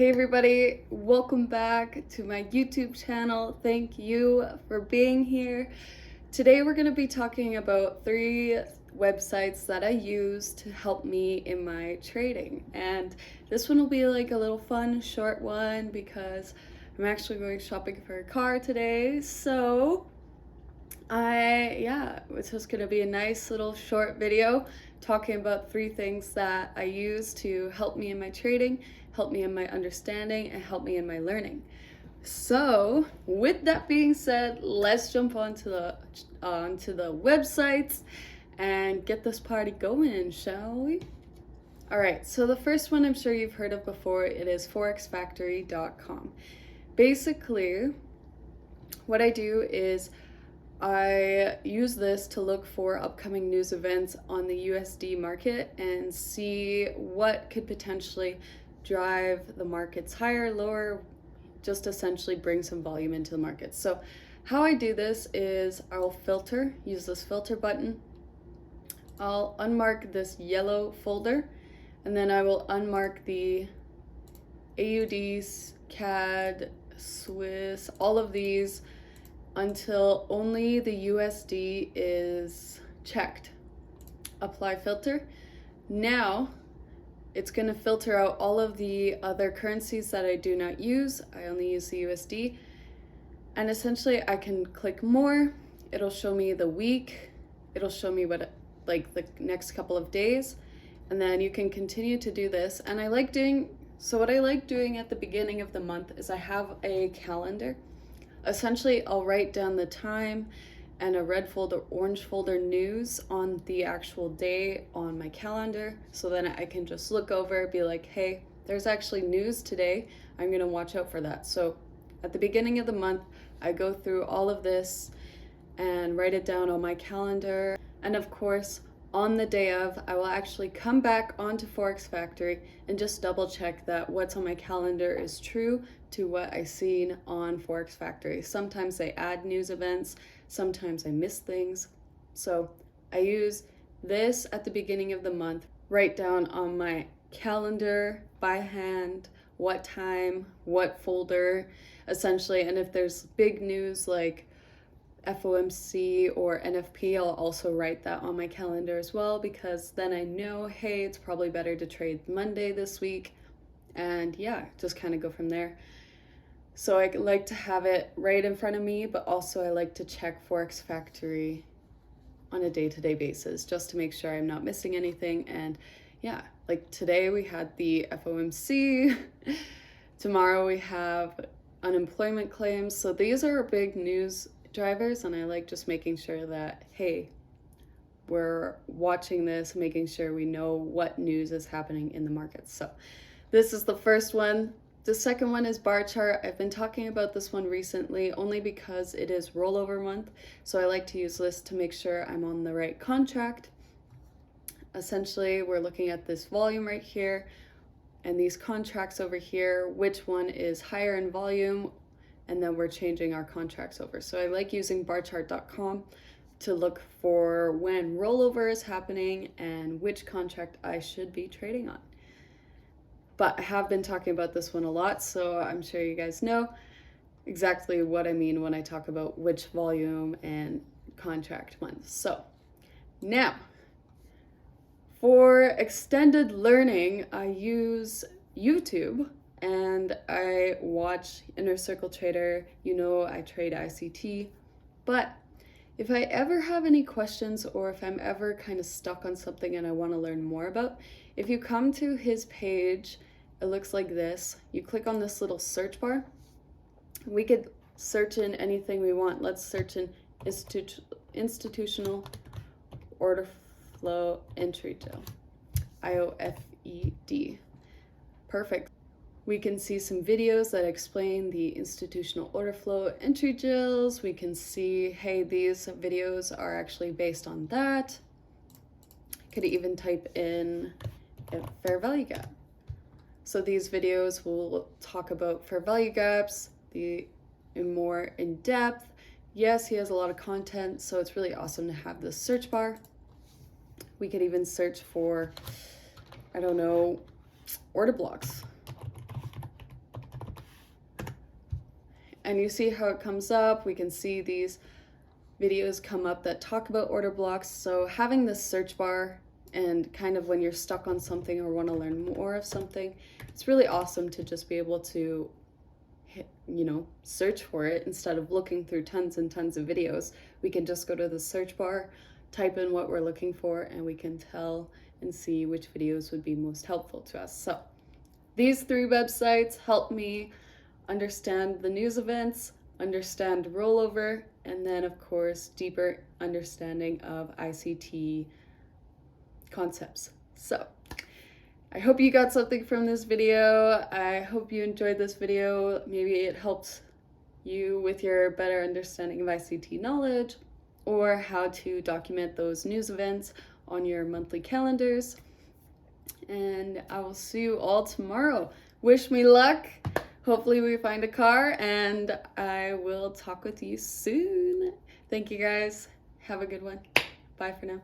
Hey everybody, welcome back to my YouTube channel. Thank you for being here. Today we're going to be talking about 3 websites that I use to help me in my trading. And this one will be like a little fun, short one because I'm actually going shopping for a car today. So it's just going to be a nice little short video talking about 3 things that I use to help me in my trading, help me in my understanding, and help me in my learning. So with that being said, let's jump onto the websites and get this party going, shall we? All right, so the first one I'm sure you've heard of before. It is forexfactory.com. Basically, what I do is I use this to look for upcoming news events on the USD market and see what could potentially drive the markets higher, lower, just essentially bring some volume into the market. So how I do this is I'll use this filter button. I'll unmark this yellow folder, and then I will unmark the AUDs, CAD, Swiss, all of these until only the USD is checked. Apply filter. Now it's going to filter out all of the other currencies that I do not use. I only use the USD. And essentially I can click more. It'll show me the week. It'll show me what the next couple of days. And then you can continue to do this. And what I like doing at the beginning of the month is I have a calendar. Essentially, I'll write down the time and a red folder, orange folder news on the actual day on my calendar. So then I can just look over, be like, hey, there's actually news today. I'm going to watch out for that. So at the beginning of the month, I go through all of this and write it down on my calendar. And of course, on the day of, I will actually come back onto Forex Factory and just double check that what's on my calendar is true to what I seen on Forex Factory. Sometimes they add news events, sometimes I miss things. So I use this at the beginning of the month, write down on my calendar by hand what time, what folder, essentially. And if there's big news like FOMC or NFP, I'll also write that on my calendar as well, because then I know, hey, it's probably better to trade Monday this week, and just kind of go from there. So I like to have it right in front of me, but also I like to check Forex Factory on a day-to-day basis just to make sure I'm not missing anything. And like today we had the FOMC, tomorrow we have unemployment claims. So these are big news drivers, and I like just making sure that, hey, we're watching this, making sure we know what news is happening in the markets. So this is the first one. The second one is Barchart. I've been talking about this one recently only because it is rollover month, so I like to use this to make sure I'm on the right contract. Essentially, we're looking at this volume right here and these contracts over here, which one is higher in volume, and then we're changing our contracts over. So I like using barchart.com to look for when rollover is happening and which contract I should be trading on. But I have been talking about this one a lot, so I'm sure you guys know exactly what I mean when I talk about which volume and contract months. So now, for extended learning, I use YouTube. And I watch Inner Circle Trader. I trade ICT. But if I ever have any questions, or if I'm ever kind of stuck on something and I want to learn more about, if you come to his page, it looks like this. You click on this little search bar. We could search in anything we want. Let's search in institutional order flow entry drill. IOFED. Perfect. We can see some videos that explain the institutional order flow entry drills. We can see, hey, these videos are actually based on that. Could even type in a fair value gap. So these videos will talk about fair value gaps, more in depth. Yes, he has a lot of content, so it's really awesome to have this search bar. We could even search for, order blocks. and you see how it comes up. We can see these videos come up that talk about order blocks. So having this search bar, and kind of when you're stuck on something or want to learn more of something, it's really awesome to just be able to search for it instead of looking through tons and tons of videos. We can just go to the search bar, type in what we're looking for, and we can tell and see which videos would be most helpful to us. So these 3 websites help me understand the news events, understand rollover, and then of course deeper understanding of ICT concepts. So I hope you got something from this video. I hope you enjoyed this video. Maybe it helped you with your better understanding of ICT knowledge, or how to document those news events on your monthly calendars. And I will see you all tomorrow. Wish me luck. Hopefully we find a car, and I will talk with you soon. Thank you guys. Have a good one. Bye for now.